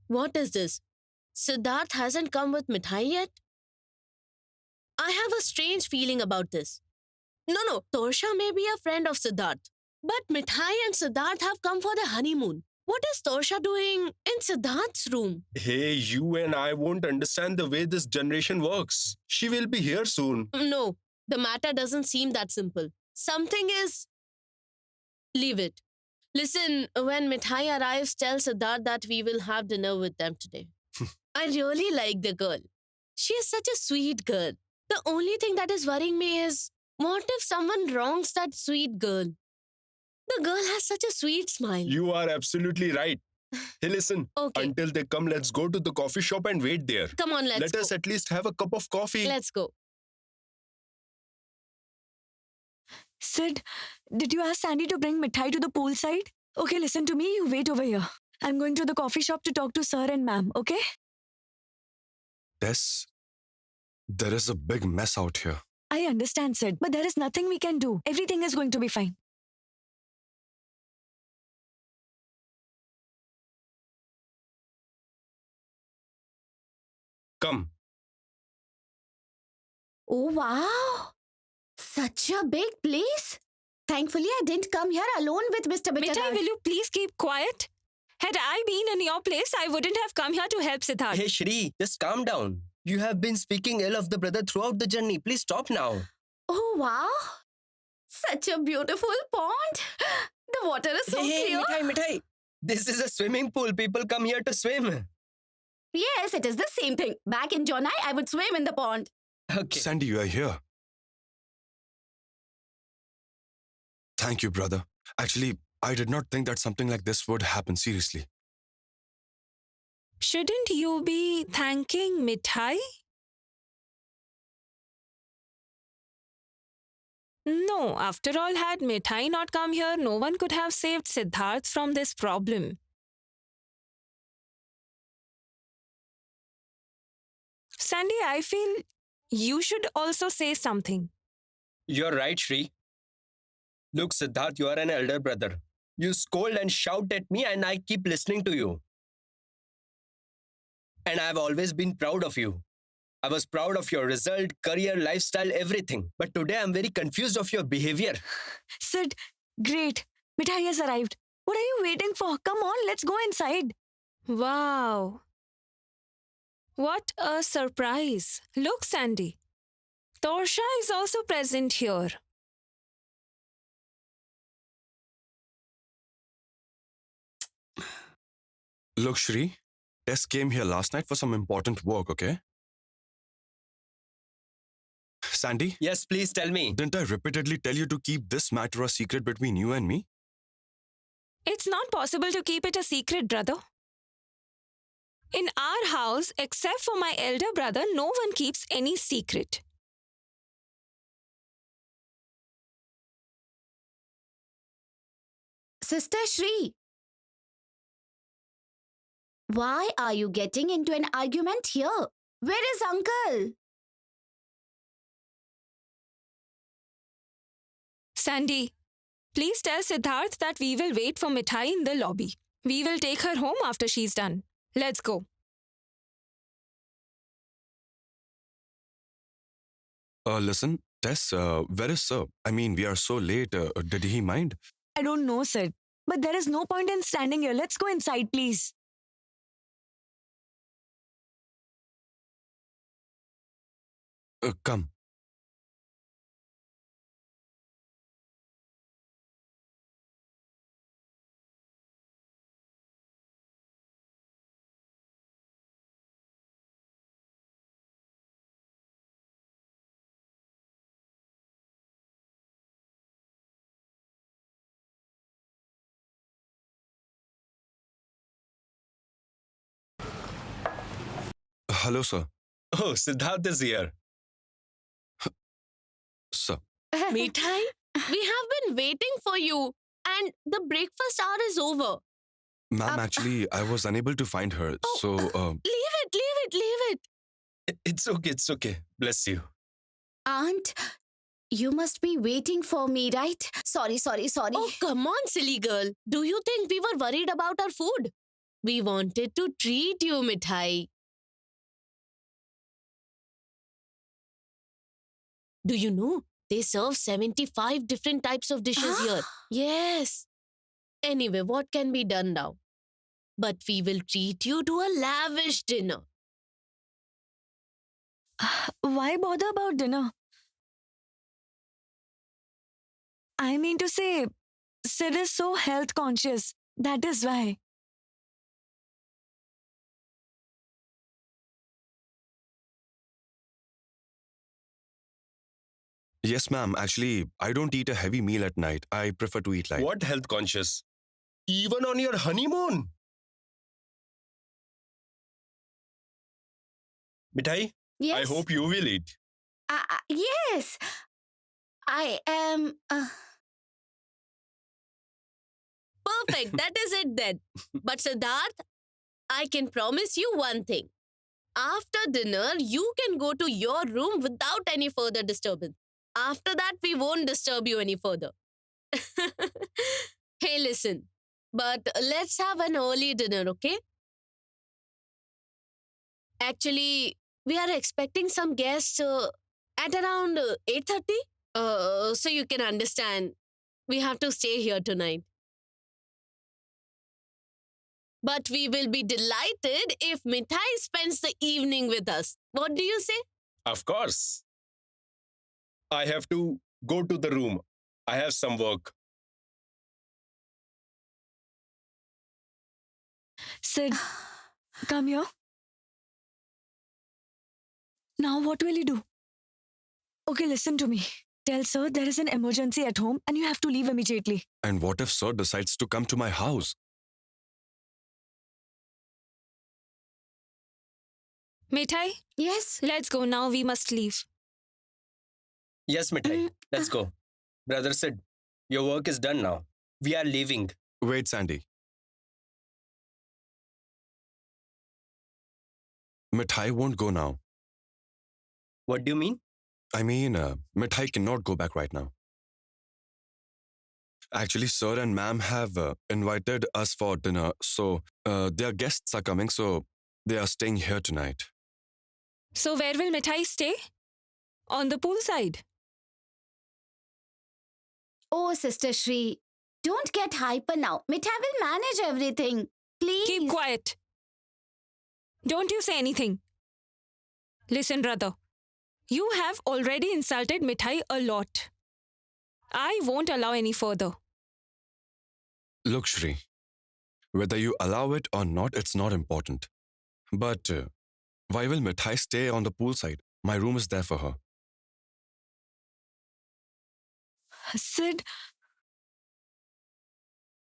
What is this? Siddharth hasn't come with mithai yet? I have a strange feeling about this. No, Torsha may be a friend of Siddharth. But Mithai and Siddharth have come for the honeymoon. What is Torsha doing in Siddharth's room? Hey, you and I won't understand the way this generation works. She will be here soon. No, the matter doesn't seem that simple. Something is. Leave it. Listen, when Mithai arrives, tell Siddharth that we will have dinner with them today. I really like the girl. She is such a sweet girl. The only thing that is worrying me is what if someone wrongs that sweet girl? The girl has such a sweet smile. You are absolutely right. Hey, listen. Okay. Until they come, let's go to the coffee shop and wait there. Come on, let's Let go. us at least have a cup of coffee. Let's go. Sid, did you ask Sandy to bring mithai to the poolside? Okay, listen to me. You wait over here. I'm going to the coffee shop to talk to sir and ma'am, okay? Tess, there is a big mess out here. I understand, Sid, but there is nothing we can do. Everything is going to be fine. Come. Oh, wow. Such a big place. Thankfully, I didn't come here alone with Mr. Mithai, Bitterheart. will you please keep quiet? Had I been in your place, I wouldn't have come here to help Siddharth. Hey Shri, just calm down. You have been speaking ill of the brother throughout the journey. Please stop now. Oh, wow. Such a beautiful pond. The water is so Hey, clear. Mithai. This is a swimming pool. People come here to swim. Yes, it is the same thing. Back in Jonai, I would swim in the pond. Okay. Sandy, you are here. Thank you, brother. Actually, I did not think that something like this would happen, seriously. Shouldn't you be thanking Mithai? No, after all, had Mithai not come here, no one could have saved Siddharth from this problem. Sandy, I feel you should also say something. You're right, Shri. Look, Siddharth, you are an elder brother. You scold and shout at me and I keep listening to you. And I've always been proud of you. I was proud of your result, career, lifestyle, everything. But today I'm very confused of your behavior. Sid, great. Mithai has arrived. What are you waiting for? Come on, let's go inside. Wow. What a surprise. Look, Sandy. Torsha is also present here. Look, Shri, Tess came here last night for some important work, okay? Sandy, Yes, please tell me. didn't I repeatedly tell you to keep this matter a secret between you and me? It's not possible to keep it a secret, brother. In our house, except for my elder brother, no one keeps any secret. Sister Shri, why are you getting into an argument here? Where is uncle? Sandy, please tell Siddharth that we will wait for Mithai in the lobby. We will take her home after she's done. Let's go. Listen, Tess, where is sir? I mean, we are so late. Did he mind? I don't know, Sid. But there is no point in standing here. Let's go inside, please. Come. Hello, sir. Oh, Siddharth is here. Sir. Mithai, we have been waiting for you and the breakfast hour is over. Ma'am, actually, I was unable to find her. So, Leave it. It's okay, it's okay. Bless you. Aunt, you must be waiting for me, right? Sorry. Oh, come on, silly girl. Do you think we were worried about our food? We wanted to treat you, Mithai. Do you know they serve 75 different types of dishes here? Yes. Anyway, what can be done now? But we will treat you to a lavish dinner. Why bother about dinner? I mean to say, Sid is so health conscious. That is why. Yes, ma'am. Actually, I don't eat a heavy meal at night. I prefer to eat light. What health conscious? Even on your honeymoon? Mithai, Yes. I hope you will eat. Yes. I am. Perfect, that is it then. But Siddharth, I can promise you one thing. After dinner, you can go to your room without any further disturbance. After that, we won't disturb you any further. Hey, listen, but let's have an early dinner, okay? Actually, we are expecting some guests at around 8:30. So you can understand, we have to stay here tonight. But we will be delighted if Mithai spends the evening with us. What do you say? Of course. I have to go to the room. I have some work. Sid, come here. Now what will you do? Okay, listen to me. Tell sir there is an emergency at home and you have to leave immediately. And what if sir decides to come to my house? Mithai, Yes. let's go now. We must leave. Yes, Mithai. Let's go. Brother Sid, your work is done now. We are leaving. Wait, Sandy. Mithai won't go now. What do you mean? I mean, Mithai cannot go back right now. Actually, sir and ma'am have invited us for dinner, so their guests are coming, so they are staying here tonight. So where will Mithai stay? On the poolside. Oh, Sister Shri, don't get hyper now. Mithai will manage everything. Please. Keep quiet. Don't you say anything. Listen, brother. You have already insulted Mithai a lot. I won't allow any further. Look, Shri, whether you allow it or not, it's not important. But why will Mithai stay on the poolside? My room is there for her. Sid,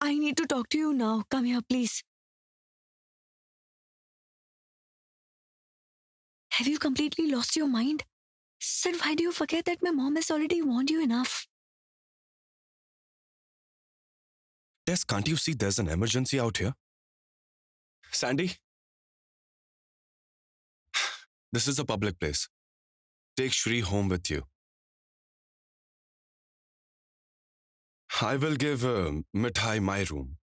I need to talk to you now. Come here, please. Have you completely lost your mind? Sid, why do you forget that my mom has already warned you enough? Tess, can't you see there's an emergency out here? Sandy? This is a public place. Take Shri home with you. I will give Mithai my room.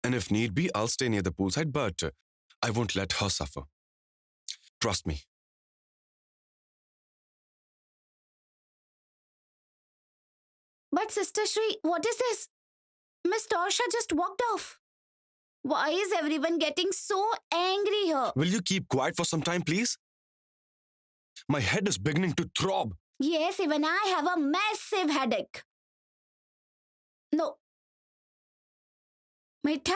And if need be, I'll stay near the poolside, but I won't let her suffer. Trust me. But Sister Shri, what is this? Miss Torsha just walked off. Why is everyone getting so angry here? Will you keep quiet for some time, please? My head is beginning to throb. Yes, even I have a massive headache. No. Mithai?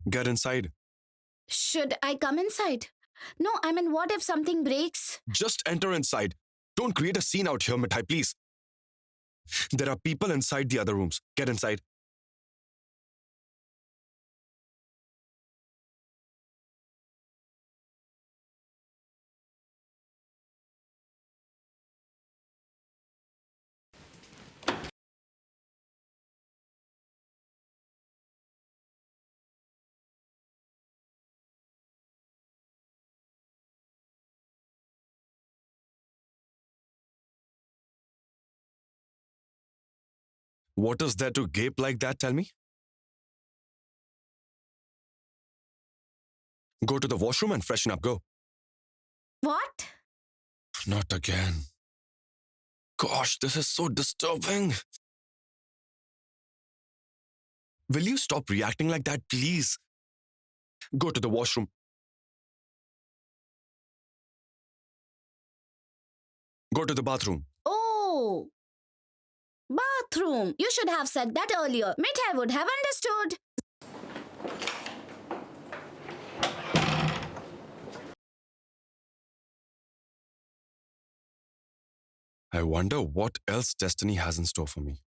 Get inside. Should I come inside? No, I mean, what if something breaks? Just enter inside. Don't create a scene out here, Mithai, please. There are people inside the other rooms. Get inside. What is there to gape like that, tell me? Go to the washroom and freshen up, go. What? Not again. Gosh, this is so disturbing. Will you stop reacting like that, please? Go to the washroom. Go to the bathroom. Oh, bathroom. You should have said that earlier. Mithai would have understood. I wonder what else destiny has in store for me.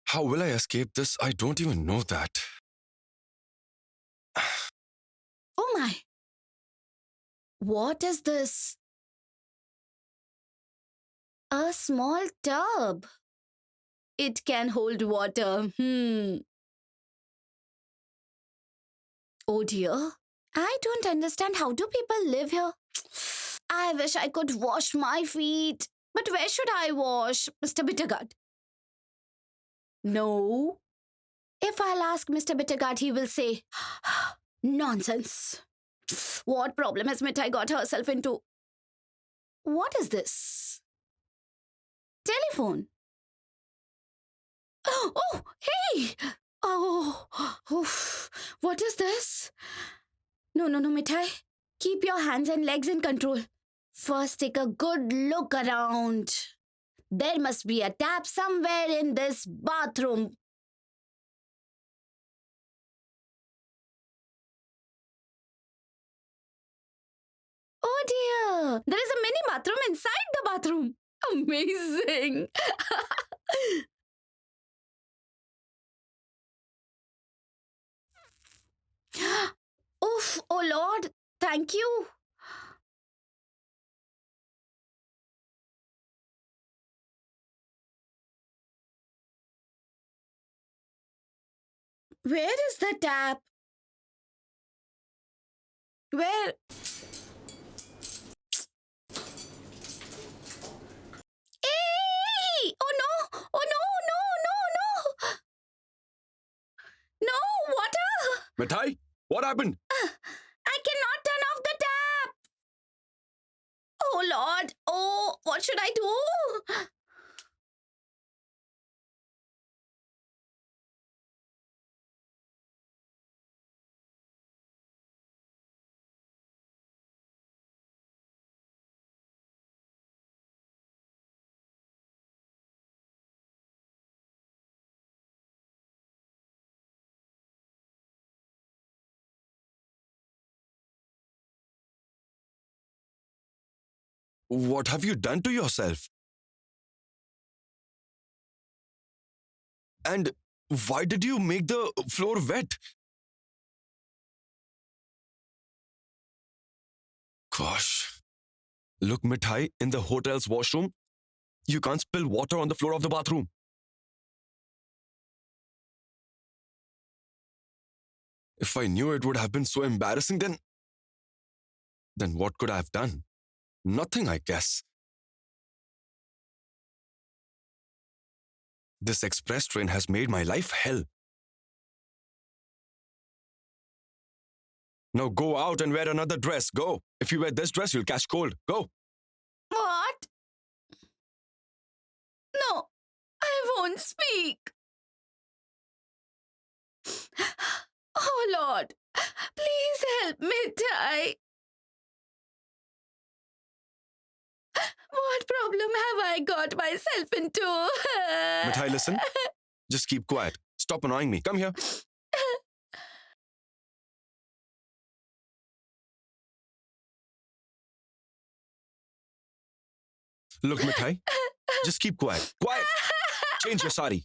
How will I escape this? I don't even know that. Oh my. What is this? A small tub. It can hold water. Oh dear. I don't understand, how do people live here? I wish I could wash my feet. But where should I wash, Mr. Bittergut? No. If I'll ask Mr. Bittergut, he will say, nonsense. What problem has Mithai got herself into? What is this? Telephone. Oh, hey! Oh, oof. What is this? No, Mithai. Keep your hands and legs in control. First, take a good look around. There must be a tap somewhere in this bathroom. Oh dear! There is a mini bathroom inside the bathroom. Amazing! Oof! Oh Lord! Thank you! Where is the tap? Where? Hey! Oh no! Oh no! No, water! Mithai, what happened? I cannot turn off the tap! Oh Lord! Oh, what should I do? What have you done to yourself? And why did you make the floor wet? Gosh. Look, Mithai, in the hotel's washroom, you can't spill water on the floor of the bathroom. If I knew it would have been so embarrassing, then what could I have done? Nothing, I guess. This express train has made my life hell. Now go out and wear another dress. Go. If you wear this dress, you'll catch cold. Go. What? No, I won't speak. Oh Lord, please help me, Mithai. What problem have I got myself into? Mithai, listen. Just keep quiet. Stop annoying me. Come here. Look, Mithai. Just keep quiet. Quiet. Change your sari.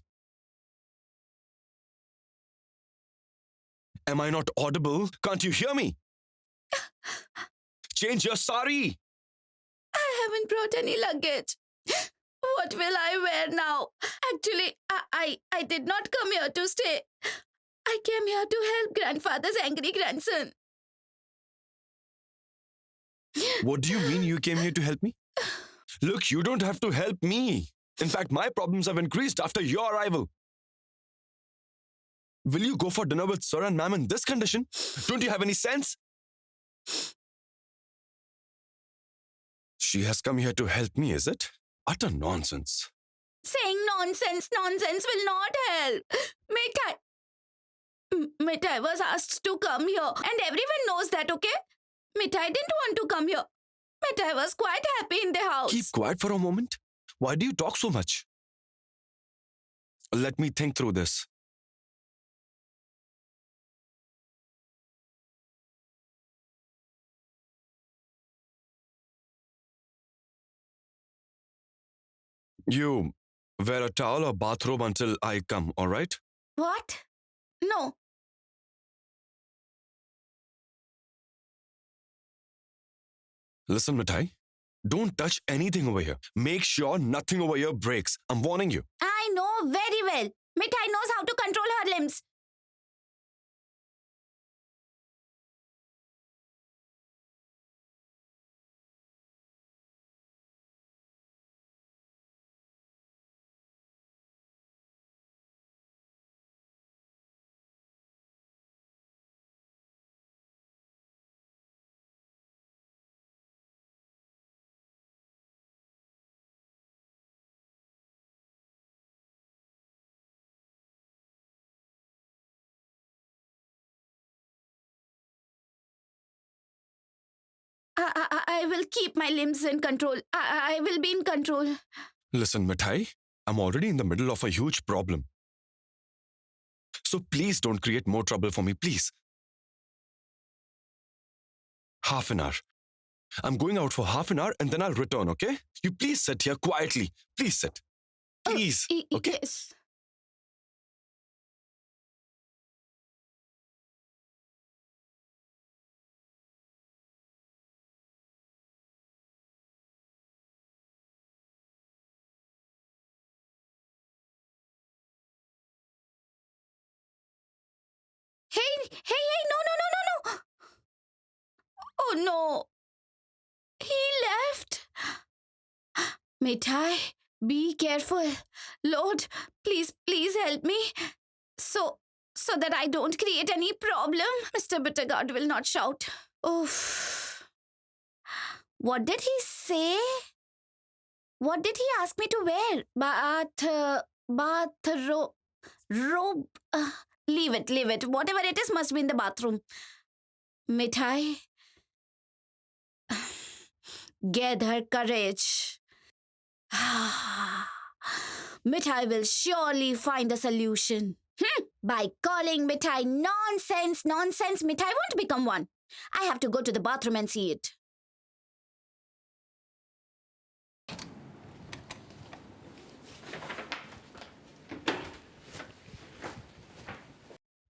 Am I not audible? Can't you hear me? Change your sari. I haven't brought any luggage. What will I wear now? Actually, I did not come here to stay. I came here to help grandfather's angry grandson. What do you mean you came here to help me? Look, you don't have to help me. In fact, my problems have increased after your arrival. Will you go for dinner with sir and ma'am in this condition? Don't you have any sense? She has come here to help me, is it? Utter nonsense. Saying nonsense will not help. Mithai was asked to come here, and everyone knows that, okay? Mithai didn't want to come here. Mithai was quite happy in the house. Keep quiet for a moment. Why do you talk so much? Let me think through this. You wear a towel or bathrobe until I come, all right? What? No. Listen, Mithai. Don't touch anything over here. Make sure nothing over here breaks. I'm warning you. I know very well. Mithai knows how to control her limbs. I will keep my limbs in control. I will be in control. Listen, Mithai. I'm already in the middle of a huge problem. So please don't create more trouble for me, please. Half an hour. I'm going out for half an hour and then I'll return, okay? You please sit here quietly. Please sit. Please. Okay? Yes. Hey, no. Oh no. He left. Mithai, be careful. Lord, please help me. So that I don't create any problem. Mr. Bitterguard will not shout. Oof. What did he say? What did he ask me to wear? Robe. Leave it. Whatever it is must be in the bathroom. Mithai, gather courage. Mithai will surely find a solution. By calling Mithai nonsense, Mithai won't become one. I have to go to the bathroom and see it.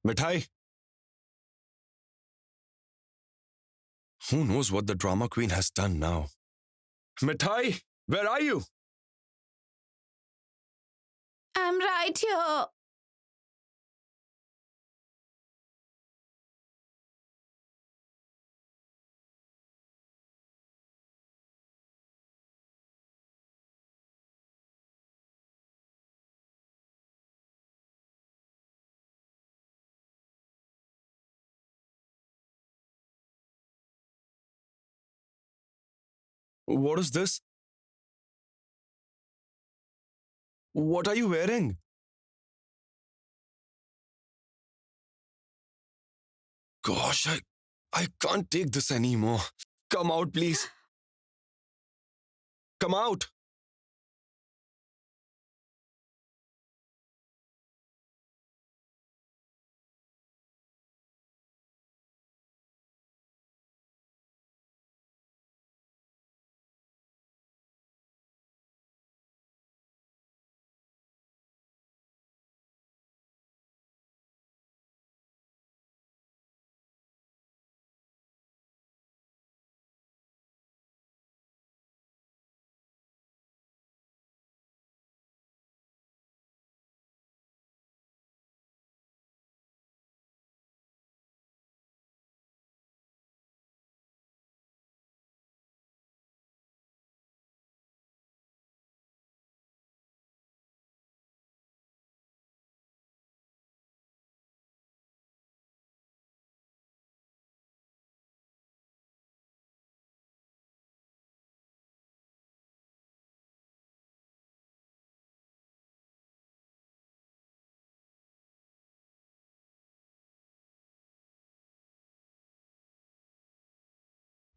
Mithai. Who knows what the drama queen has done now? Mithai, where are you? I'm right here. What is this? What are you wearing? Gosh, I can't take this anymore. Come out, please. Come out.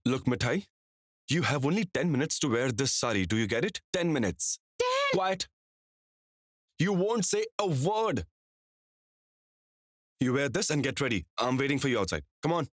Look, Mithai, you have only 10 minutes to wear this sari. Do you get it? 10 minutes. 10? Quiet. You won't say a word. You wear this and get ready. I'm waiting for you outside. Come on.